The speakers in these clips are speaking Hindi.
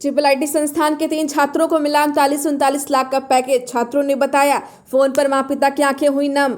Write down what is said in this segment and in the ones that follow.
ट्रिपल IT संस्थान के 3 छात्रों को मिला 39 लाख का पैकेज। छात्रों ने बताया, फोन पर माँ पिता की आंखें हुई नम।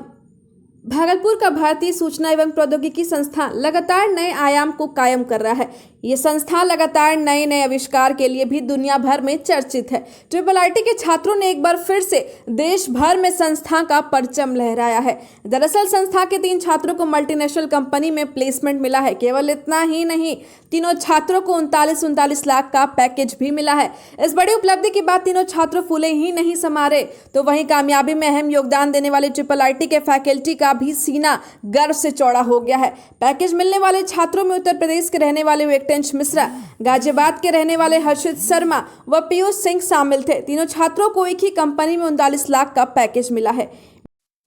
भागलपुर का भारतीय सूचना एवं प्रौद्योगिकी संस्थान लगातार नए आयाम को कायम कर रहा है। ये संस्थान लगातार नए नए आविष्कार के लिए भी दुनिया भर में चर्चित है। ट्रिपल IT के छात्रों ने एक बार फिर से देश भर में संस्था का परचम लहराया है। दरअसल संस्था के 3 छात्रों को मल्टीनेशनल कंपनी में प्लेसमेंट मिला है। केवल इतना ही नहीं, तीनों छात्रों को 39 लाख का पैकेज भी मिला है। इस बड़ी उपलब्धि के बाद तीनों छात्र फूले ही नहीं समा रहे, तो वहीं कामयाबी में अहम योगदान देने वाले ट्रिपल IT के फैकल्टी का भी सीना गर्व से चौड़ा हो गया है। पैकेज मिलने वाले छात्रों में उत्तर प्रदेश के रहने वाले वेंकटेश मिश्रा, गाजियाबाद के रहने वाले हर्षित शर्मा व पीयूष सिंह शामिल थे। तीनों छात्रों को एक ही कंपनी में 39 लाख का पैकेज मिला है।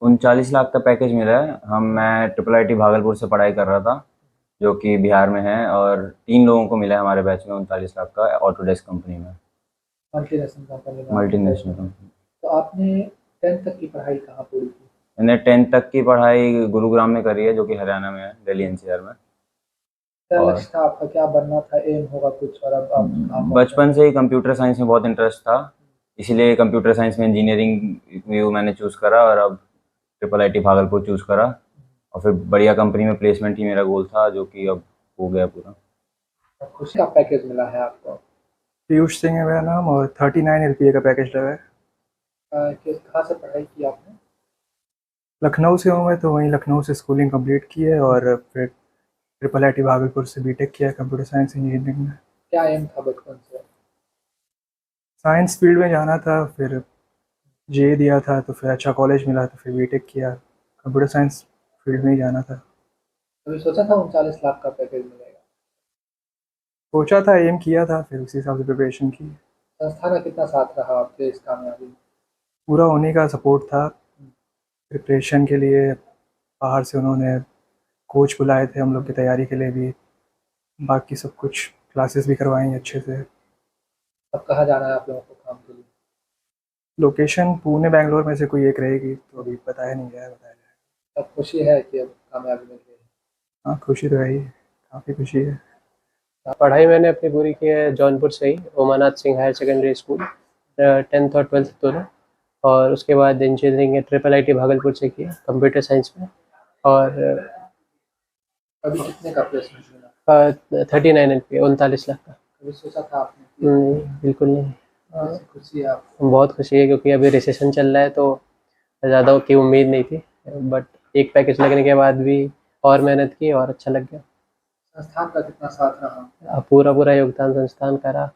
39 लाख का पैकेज मिला है। मैं ट्रिपल IT भागलपुर से पढ़ाई कर रहा था, जो कि बिहार में है, और 3 लोगों को मिला है हमारे बैच में 39 लाख का ऑटोडेस्क कंपनी में, मल्टीनेशनल कंपनी। तो आपने 10th तक की पढ़ाई कहाँ पूरी की? मैंने 10th तक की पढ़ाई गुरुग्राम में करी है, जो कि हरियाणा में है, दिल्ली NCR में। क्या लक्ष्य था आपका, क्या बनना था, एम होगा कुछ? और अब आप बचपन से ही कंप्यूटर साइंस में बहुत इंटरेस्ट था, इसीलिए कंप्यूटर साइंस में इंजीनियरिंग मैंने चूज़ करा और अब ट्रिपल IT भागलपुर चूज़ करा, और फिर बढ़िया कंपनी में प्लेसमेंट ही मेरा गोल था, जो कि अब हो गया पूरा। खुशी का पैकेज मिला है आपको? पीयूष सिंह है मेरा नाम, और 39 LPA का पैकेज लगा है। कहाँ से पढ़ाई की आपने? लखनऊ से हूँ मैं, तो वहीं लखनऊ से स्कूलिंग कंप्लीट की है, और फिर ट्रिपल IT भागलपुर से बीटेक किया है कंप्यूटर साइंस इंजीनियरिंग में। क्या एम था बचपन से? साइंस फील्ड में जाना था, फिर JEE दिया था, तो फिर अच्छा कॉलेज मिला, तो फिर बीटेक किया, कंप्यूटर साइंस फील्ड में ही जाना था। अभी सोचा था 39 लाख का पैकेज मिलेगा? सोचा था, एम किया था, फिर उसी हिसाब से प्रिपरेशन की। संस्था का कितना साथ रहा आपके इस कामयाबी में? पूरा उन्हीं का सपोर्ट था। प्रिपरेशन के लिए बाहर से उन्होंने कोच बुलाए थे हम लोग की तैयारी के लिए भी, बाकी सब कुछ क्लासेस भी करवाई अच्छे से। अब कहाँ जाना है आप लोगों को काम के लिए? लोकेशन पुणे बेंगलोर में से कोई एक रहेगी, तो अभी बताया नहीं गया है, बताया जाएगा। अब खुशी है कि अब कामयाबी मिल गई? हाँ, खुशी तो है ही, काफ़ी खुशी है। पढ़ाई मैंने अपनी पूरी की है जौनपुर से ही, Umanath Singh higher secondary school, 10th और 12th दोनों, और उसके बाद इंजीनियरिंग ट्रिपल IT भागलपुर से किया कंप्यूटर साइंस में। और अभी कितने का प्लेसमेंट मिला? 39 LPA 39 लाख का। कभी सोचा था आपने? बिल्कुल नहीं। खुशी है आपको? बहुत खुशी है, क्योंकि अभी रिसेशन चल रहा है, तो ज़्यादा की उम्मीद नहीं थी, बट एक पैकेज लगने के बाद भी और मेहनत की और अच्छा लग गया। संस्थान का कितना साथ रहा? पूरा योगदान संस्थान का रहा।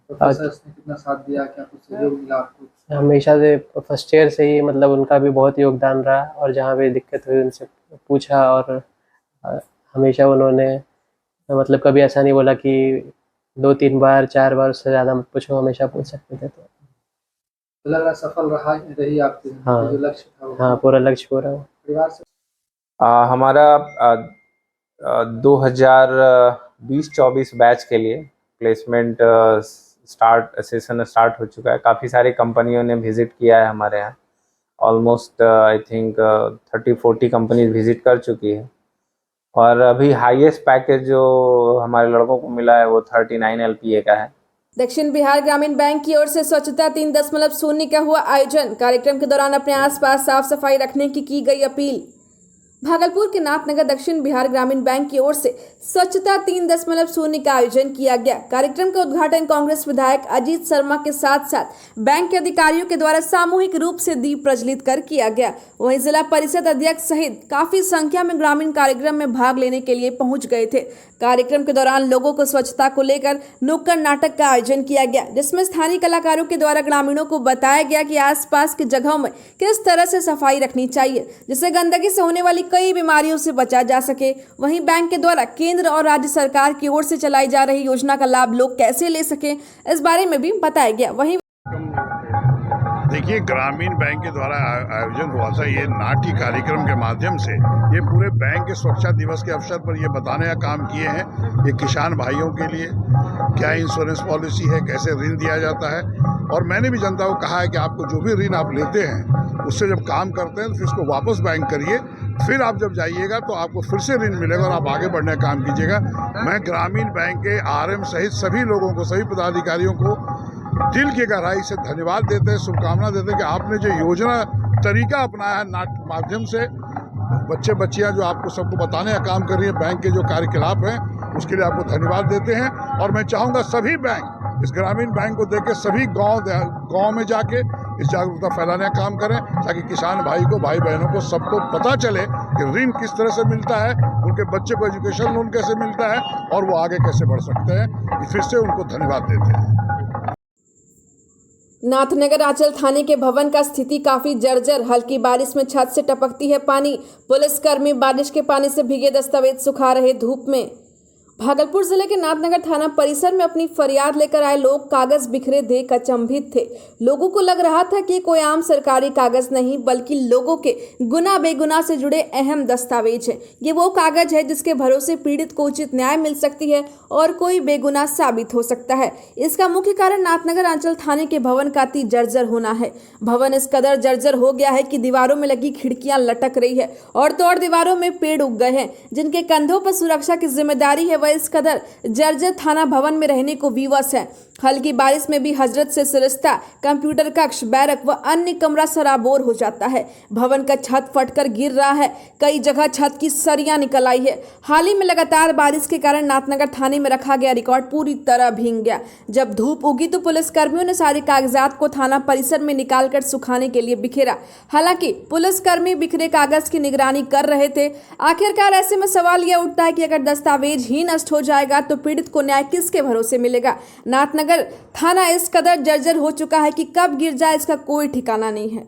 प्रोफेसर्स ने कितना साथ दिया? क्या कुछ सहयोग मिला आपको? हमेशा से फर्स्ट ईयर से ही, मतलब उनका भी बहुत योगदान रहा, और जहाँ भी दिक्कत हुई उनसे पूछा, और हमेशा उन्होंने, मतलब कभी ऐसा नहीं बोला कि 2-3 बार 4 बार उससे ज़्यादा मत पूछो, हमेशा पूछ सकते थे। तो लग रहा सफल रही आपकी हाँ, जो लक्ष्य था वो? हाँ, पूरा लक्ष्य पूरा हुआ। परिवार से हमारा 2020-24 बैच के लिए प्लेसमेंट सेशन स्टार्ट हो चुका है। काफ़ी सारी कंपनियों ने विज़िट किया है हमारे यहाँ। Almost I think 30-40 companies visit कर चुकी है, और अभी हाईएस्ट पैकेज जो हमारे लड़कों को मिला है वो 39 LPA का है। दक्षिण बिहार ग्रामीण बैंक की ओर से स्वच्छता 3.0 का हुआ आयोजन। कार्यक्रम के दौरान अपने आसपास साफ सफाई रखने की गई अपील। भागलपुर के नाथनगर दक्षिण बिहार ग्रामीण बैंक की ओर से स्वच्छता 3.0 का आयोजन किया गया। कार्यक्रम का उद्घाटन कांग्रेस विधायक अजीत शर्मा के साथ साथ बैंक के अधिकारियों के द्वारा सामूहिक रूप से दीप प्रज्वलित कर किया गया। वहीं जिला परिषद अध्यक्ष सहित काफी संख्या में ग्रामीण कार्यक्रम में भाग लेने के लिए पहुंच गए थे। कार्यक्रम के दौरान लोगों को स्वच्छता को लेकर नुक्कड़ नाटक का आयोजन किया गया, जिसमें स्थानीय कलाकारों के द्वारा ग्रामीणों को बताया गया कि आसपास की जगहों में किस तरह से सफाई रखनी चाहिए, जिससे गंदगी से होने वाली कई बीमारियों से बचा जा सके। वहीं बैंक के द्वारा केंद्र और राज्य सरकार की ओर से चलाई जा रही योजना का लाभ लोग कैसे ले सके, इस बारे में भी बताया गया। वहीं देखिए, ग्रामीण बैंक के द्वारा आयोजन हुआ था ये नाट्य कार्यक्रम के माध्यम से। ये पूरे बैंक के स्वच्छता दिवस के अवसर पर ये बताने का काम किए हैं, ये किसान भाइयों के लिए क्या इंश्योरेंस पॉलिसी है, कैसे ऋण दिया जाता है। और मैंने भी जनता को कहा है कि आपको जो भी ऋण आप लेते हैं उससे जब काम करते हैं तो फिर उसको वापस बैंक करिए, फिर आप जब जाइएगा तो आपको फिर से ऋण मिलेगा और आप आगे बढ़ने का काम कीजिएगा। मैं ग्रामीण बैंक के आरएम सहित सभी लोगों को, सभी पदाधिकारियों को दिल की गहराई से धन्यवाद देते हैं, शुभकामना देते हैं कि आपने जो योजना तरीका अपनाया है नाट्य माध्यम से, बच्चे बच्चियां जो आपको सबको बताने का काम कर रही है बैंक के जो कार्यकलाप हैं, उसके लिए आपको धन्यवाद देते हैं। और मैं चाहूँगा सभी बैंक इस ग्रामीण बैंक को देख के सभी गांव में जाके इस जागरूकता फैलाने का काम करें, ताकि किसान भाई को, भाई बहनों को, सबको पता चले कि ऋण किस तरह से मिलता है, उनके बच्चे को एजुकेशन लोन कैसे मिलता है और वो आगे कैसे बढ़ सकते हैं। फिर से उनको धन्यवाद देते हैं। नाथनगर आंचल थाने के भवन का स्थिति काफी जर्जर। हल्की बारिश में छत से टपकती है पानी। पुलिसकर्मी बारिश के पानी से भीगे दस्तावेज सुखा रहे धूप में। भागलपुर जिले के नाथनगर थाना परिसर में अपनी फरियाद लेकर आए लोग कागज बिखरे देख अचंभित थे। लोगों को लग रहा था कि कोई आम सरकारी कागज नहीं, बल्कि लोगों के गुना बेगुनाह से जुड़े अहम दस्तावेज है। ये वो कागज है जिसके भरोसे पीड़ित को उचित न्याय मिल सकती है और कोई बेगुनाह साबित हो सकता है। इसका मुख्य कारण नाथनगर आंचल थाने के भवन का अति जर्जर होना है। भवन इस कदर जर्जर हो गया है कि दीवारों में लगी खिड़कियां लटक रही है और तो और दीवारों में पेड़ उग गए हैं, जिनके कंधों पर सुरक्षा की जिम्मेदारी है। वह इस कदर जर्जर थाना भवन में रहने को विवश है। हल्की बारिश में भी हजरत से सरिस्ता, कंप्यूटर कक्ष, बैरक व अन्य कमरा सराबोर हो जाता है। भवन का छत फटकर गिर रहा है। कई जगह छत की सरियां निकल आई है। हाल ही में लगातार बारिश के कारण नाथनगर थाने में रखा गया रिकॉर्ड पूरी तरह भीग गया। जब धूप उगी तो पुलिसकर्मियों ने सारे कागजात को थाना परिसर में निकालकर सुखाने के लिए बिखेरा। हालांकि पुलिसकर्मी बिखरे कागज की निगरानी कर रहे थे। आखिरकार ऐसे में सवाल यह उठता है कि अगर दस्तावेज ही नष्ट हो जाएगा तो पीड़ित को न्याय किसके भरोसे मिलेगा। नाथनगर थाना इस कदर जर्जर हो चुका है कि कब गिर जाए इसका कोई ठिकाना नहीं है।